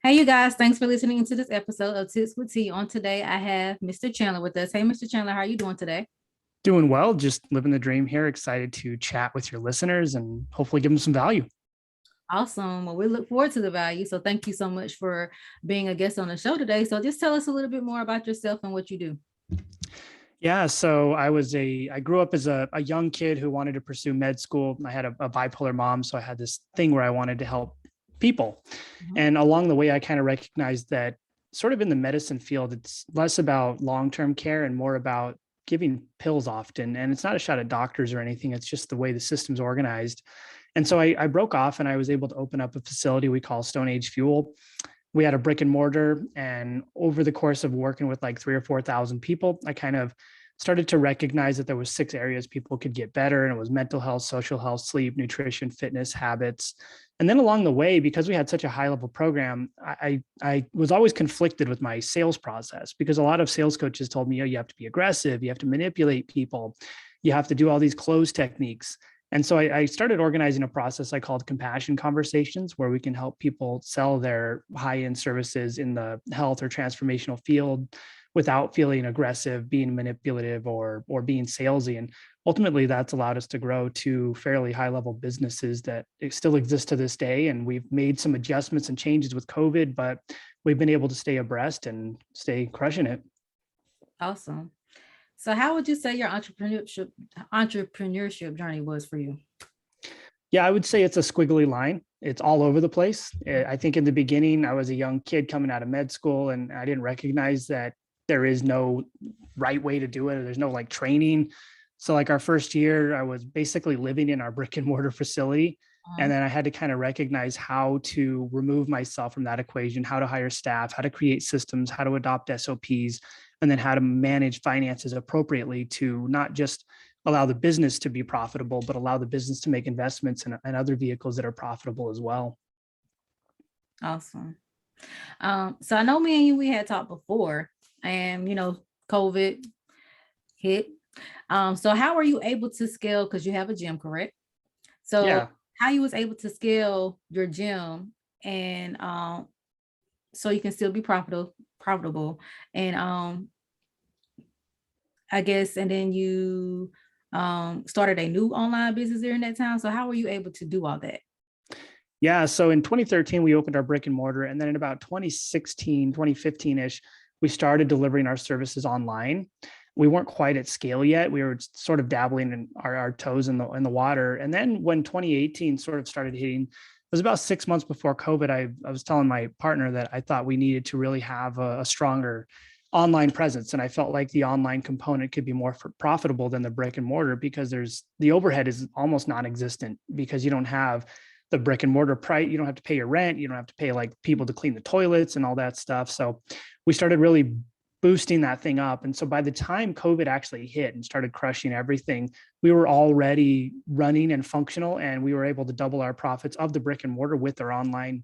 Hey, you guys, thanks for listening to this episode of Tips with T. On today, I have Mr. Chandler with us. Hey, Mr. Chandler, how are you doing today? Doing well, just living the dream here. Excited to chat with your listeners and hopefully give them some value. Awesome. Well, we look forward to the value. So, thank you so much for being a guest on the show today. So, just tell us a little bit more about yourself and what you do. Yeah, so I grew up as a young kid who wanted to pursue med school. I had a bipolar mom, so I had this thing where I wanted to help people. Mhm. And along the way, I kind of recognized that sort of in the medicine field, it's less about long-term care and more about giving pills often. And it's not a shot at doctors or anything. It's just the way the system's organized. And so I broke off and I was able to open up a facility we call Stone Age Fuel. We had a brick and mortar, and over the course of working with like 3 or 4 thousand people, I kind of started to recognize that there was 6 areas people could get better, and it was mental health, social health, sleep, nutrition, fitness, habits. And then along the way, because we had such a high level program, I was always conflicted with my sales process because a lot of sales coaches told me, oh, you have to be aggressive, you have to manipulate people, you have to do all these close techniques. And so I started organizing a process I called compassion conversations, where we can help people sell their high end services in the health or transformational field without feeling aggressive, being manipulative, or being salesy. And ultimately, that's allowed us to grow to fairly high level businesses that still exist to this day. And we've made some adjustments and changes with COVID, but we've been able to stay abreast and stay crushing it. Awesome. So, how would you say your entrepreneurship journey was for you? Yeah, I would say it's a squiggly line. It's all over the place. I think in the beginning, I was a young kid coming out of med school and I didn't recognize that there is no right way to do it. Or there's no like training. So, like our first year, I was basically living in our brick and mortar facility. And Mhm. then I had to kind of recognize how to remove myself from that equation, how to hire staff, how to create systems, how to adopt SOPs, and then how to manage finances appropriately to not just allow the business to be profitable, but allow the business to make investments in other vehicles that are profitable as well. Awesome. So, I know me and you, we had talked before, and COVID hit. So, how were you able to scale? Because you have a gym, correct? So Yeah. how you was able to scale your gym and so you can still be profitable and I guess and then you started a new online business during that time. So how were you able to do all that? Yeah. So in 2013, we opened our brick and mortar. And then in about 2016, 2015 ish, we started delivering our services online. We weren't quite at scale yet. We were sort of dabbling in our toes in the water. And then when 2018 sort of started hitting, it was about 6 months before COVID. I was telling my partner that I thought we needed to really have a stronger online presence. And I felt like the online component could be more profitable than the brick and mortar because the overhead is almost non-existent because you don't have the brick and mortar price. You don't have to pay your rent. You don't have to pay like people to clean the toilets and all that stuff. So we started really boosting that thing up. And so by the time COVID actually hit and started crushing everything, we were already running and functional, and we were able to double our profits of the brick and mortar with our online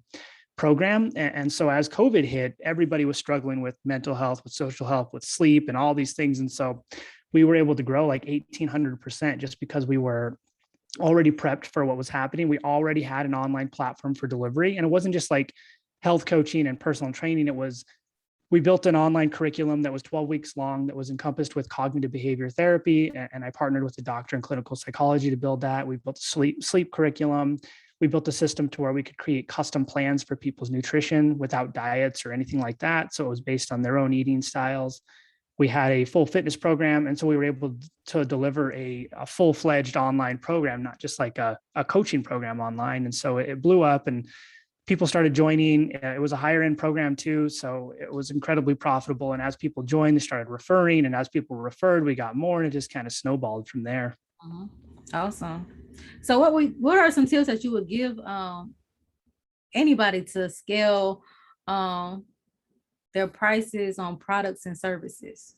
program. And so as COVID hit, everybody was struggling with mental health, with social health, with sleep, and all these things. And so we were able to grow like 1,800% just because we were already prepped for what was happening. We already had an online platform for delivery. And it wasn't just like health coaching and personal training. We built an online curriculum that was 12 weeks long that was encompassed with cognitive behavior therapy. And I partnered with a doctor in clinical psychology to build that. We built a sleep curriculum. We built a system to where we could create custom plans for people's nutrition without diets or anything like that. So it was based on their own eating styles. We had a full fitness program. And so we were able to deliver a full-fledged online program, not just like a coaching program online. And so it blew up and people started joining. It was a higher end program too. So it was incredibly profitable. And as people joined, they started referring. And as people referred, we got more, and it just kind of snowballed from there. Mhm. Awesome. So what are some tips that you would give anybody to scale um their prices on products and services?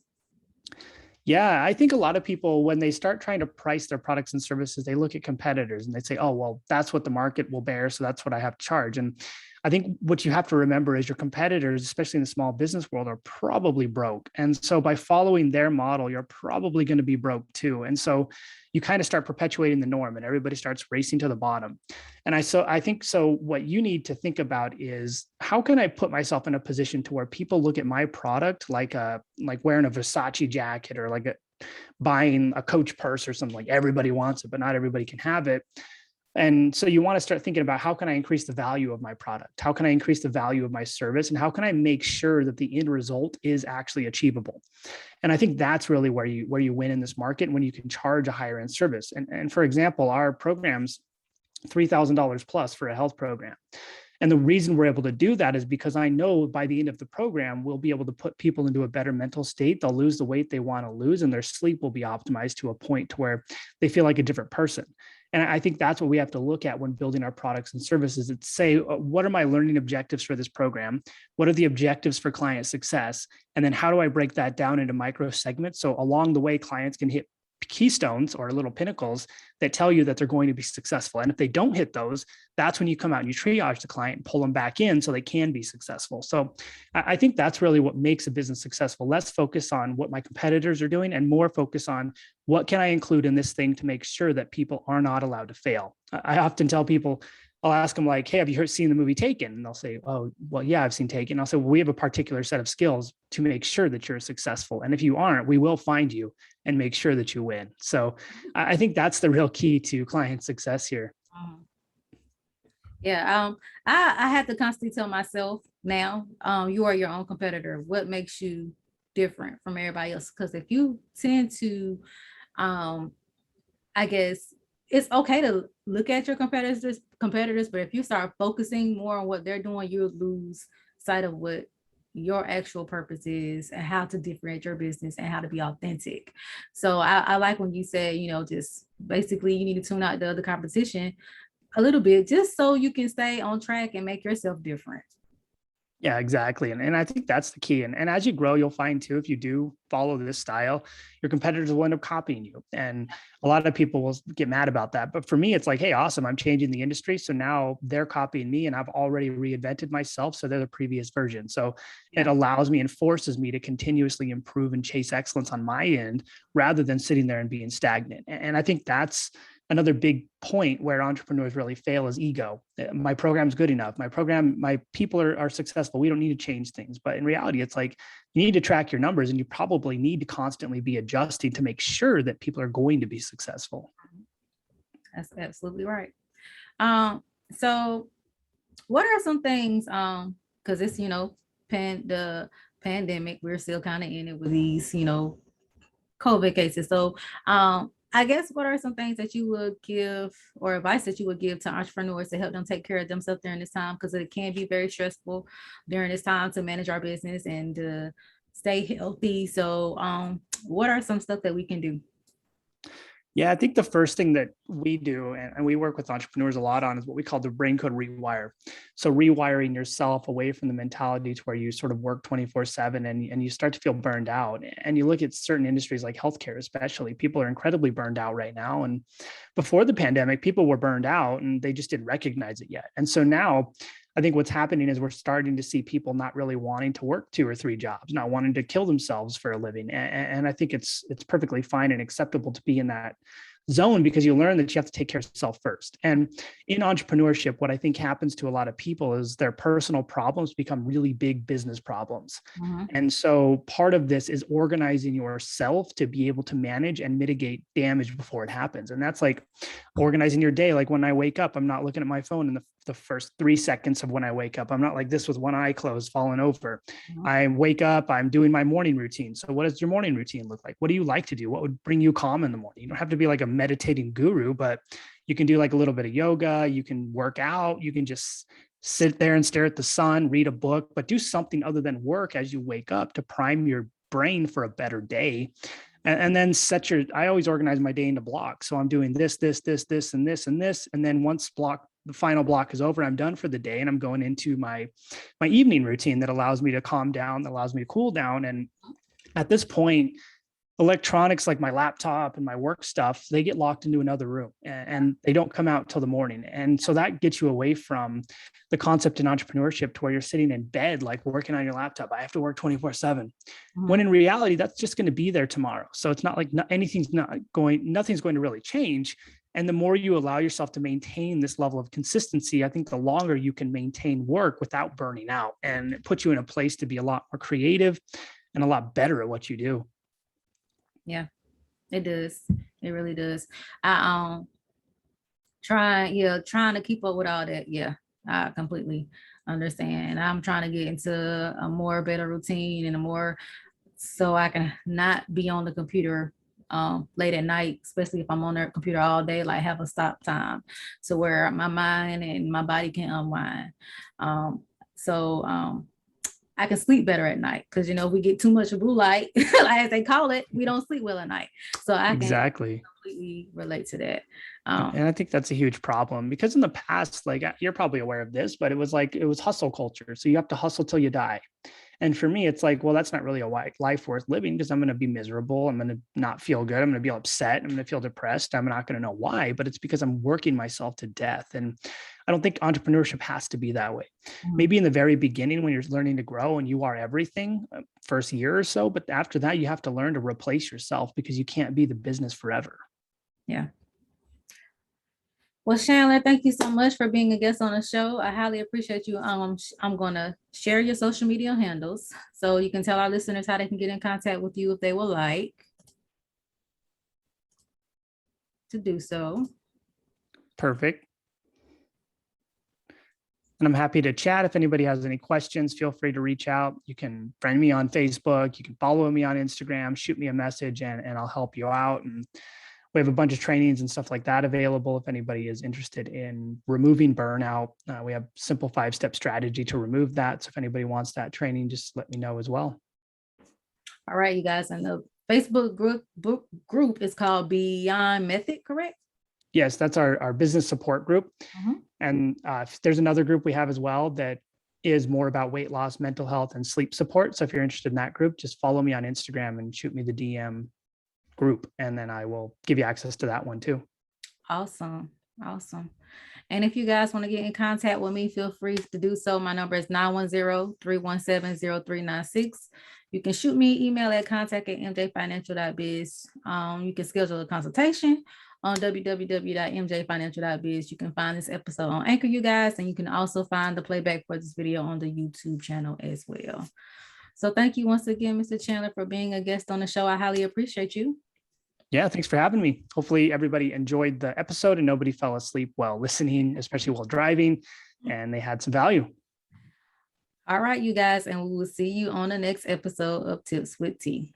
Yeah, I think a lot of people, when they start trying to price their products and services, they look at competitors and they say, oh, well, that's what the market will bear. So that's what I have to charge. And I think what you have to remember is your competitors, especially in the small business world, are probably broke. And so by following their model, you're probably going to be broke too. And so you kind of start perpetuating the norm and everybody starts racing to the bottom. And I think so what you need to think about is, how can I put myself in a position to where people look at my product like wearing a Versace jacket, or buying a Coach purse or something. Like, everybody wants it, but not everybody can have it. And so you want to start thinking about, how can I increase the value of my product? How can I increase the value of my service? And how can I make sure that the end result is actually achievable? And I think that's really where you win in this market, when you can charge a higher end service. And for example, our program's $3,000 plus for a health program. And the reason we're able to do that is because I know by the end of the program, we'll be able to put people into a better mental state. They'll lose the weight they want to lose, and their sleep will be optimized to a point to where they feel like a different person. And I think that's what we have to look at when building our products and services. It's say, what are my learning objectives for this program? What are the objectives for client success? And then how do I break that down into micro segments? So along the way, clients can hit keystones or little pinnacles that tell you that they're going to be successful. And if they don't hit those, that's when you come out and you triage the client and pull them back in so they can be successful. So I think that's really what makes a business successful. Less focus on what my competitors are doing and more focus on, what can I include in this thing to make sure that people are not allowed to fail. I often tell people, I'll ask them like, hey, have you seen the movie Taken? And they'll say, oh, well, yeah, I've seen Taken. I'll say, well, we have a particular set of skills to make sure that you're successful. And if you aren't, we will find you and make sure that you win. So I think that's the real key to client success here. Yeah. I have to constantly tell myself now, you are your own competitor. What makes you different from everybody else? Because if you tend to, I guess, it's okay to look at your competitors, but if you start focusing more on what they're doing, you'll lose sight of what your actual purpose is and how to differentiate your business and how to be authentic. So I like when you say, just basically you need to tune out the other competition a little bit, just so you can stay on track and make yourself different. Yeah, exactly. And I think that's the key. And as you grow, you'll find too, if you do follow this style, your competitors will end up copying you. And a lot of people will get mad about that. But for me, it's like, hey, awesome, I'm changing the industry. So now they're copying me and I've already reinvented myself. So they're the previous version. So it allows me and forces me to continuously improve and chase excellence on my end, rather than sitting there and being stagnant. And I think that's another big point where entrepreneurs really fail, is ego. My program's good enough. My people are successful. We don't need to change things. But in reality, it's like, you need to track your numbers, and you probably need to constantly be adjusting to make sure that people are going to be successful. That's absolutely right. So what are some things, because it's, the pandemic, we're still kind of in it with these, COVID cases. So I guess, what are some things that you would give, or advice that you would give to entrepreneurs to help them take care of themselves during this time? Because it can be very stressful during this time to manage our business and to stay healthy. So what are some stuff that we can do? Yeah, I think the first thing that we do, and we work with entrepreneurs a lot on, is what we call the brain code rewire. So rewiring yourself away from the mentality to where you sort of work 24/7 and you start to feel burned out. And you look at certain industries like healthcare, especially, people are incredibly burned out right now. And before the pandemic, people were burned out and they just didn't recognize it yet. And so now I think what's happening is we're starting to see people not really wanting to work 2 or 3 jobs, not wanting to kill themselves for a living. And I think it's perfectly fine and acceptable to be in that zone, because you learn that you have to take care of yourself first. And in entrepreneurship, what I think happens to a lot of people is their personal problems become really big business problems. And so part of this is organizing yourself to be able to manage and mitigate damage before it happens. And that's like organizing your day. Like when I wake up, I'm not looking at my phone in the first 3 seconds of when I wake up. I'm not like this with one eye closed, falling over. I wake up, I'm doing my morning routine. So what does your morning routine look like? What do you like to do? What would bring you calm in the morning? You don't have to be like a meditating guru, but you can do like a little bit of yoga. You can work out. You can just sit there and stare at the sun, read a book, but do something other than work as you wake up to prime your brain for a better day. And then I always organize my day into blocks. So I'm doing this, and this, and this. And then once the final block is over, I'm done for the day, and I'm going into my evening routine that allows me to calm down, that allows me to cool down. And at this point, electronics like my laptop and my work stuff, they get locked into another room and they don't come out till the morning. And so that gets you away from the concept in entrepreneurship to where you're sitting in bed, like working on your laptop. I have to work 24/7. When in reality, that's just going to be there tomorrow. So it's not like nothing's going to really change. And the more you allow yourself to maintain this level of consistency, I think the longer you can maintain work without burning out, and it puts you in a place to be a lot more creative and a lot better at what you do. Yeah, it does. It really does. I trying to keep up with all that. Yeah, I completely understand. I'm trying to get into a more better routine and a more, so I can not be on the computer late at night, especially if I'm on the computer all day, like have a stop time to where my mind and my body can unwind. So I can sleep better at night, because we get too much blue light, as they call it, we don't sleep well at night. So I can completely relate to that. And I think that's a huge problem, because in the past, like, you're probably aware of this, but it was hustle culture. So you have to hustle till you die. And for me, it's like, well, that's not really a life worth living, because I'm going to be miserable. I'm going to not feel good. I'm going to be upset. I'm going to feel depressed. I'm not going to know why, but it's because I'm working myself to death. And I don't think entrepreneurship has to be that way. Maybe in the very beginning, when you're learning to grow and you are everything, first year or so, but after that, you have to learn to replace yourself, because you can't be the business forever. Yeah. Well, Chandler, thank you so much for being a guest on the show. I highly appreciate you. I'm going to share your social media handles so you can tell our listeners how they can get in contact with you if they would like to do so. Perfect. And I'm happy to chat. If anybody has any questions, feel free to reach out. You can friend me on Facebook. You can follow me on Instagram, shoot me a message, and I'll help you out. And we have a bunch of trainings and stuff like that available if anybody is interested in removing burnout. We have simple 5-step strategy to remove that. So if anybody wants that training, just let me know as well. All right, you guys. And the Facebook group is called Beyond Method, correct? Yes, that's our business support group. And there's another group we have as well that is more about weight loss, mental health, and sleep support. So if you're interested in that group, just follow me on Instagram and shoot me the DM group, and then I will give you access to that one too. Awesome. And if you guys want to get in contact with me, feel free to do so. My number is 910-317-0396. You can shoot me an email at contact@mjfinancial.biz. You can schedule a consultation on www.mjfinancial.biz. You can find this episode on Anchor, you guys, and you can also find the playback for this video on the YouTube channel as well. So thank you once again, Mr. Chandler, for being a guest on the show. I highly appreciate you. Yeah, thanks for having me. Hopefully everybody enjoyed the episode and nobody fell asleep while listening, especially while driving, and they had some value. All right, you guys, and we will see you on the next episode of Tips with T.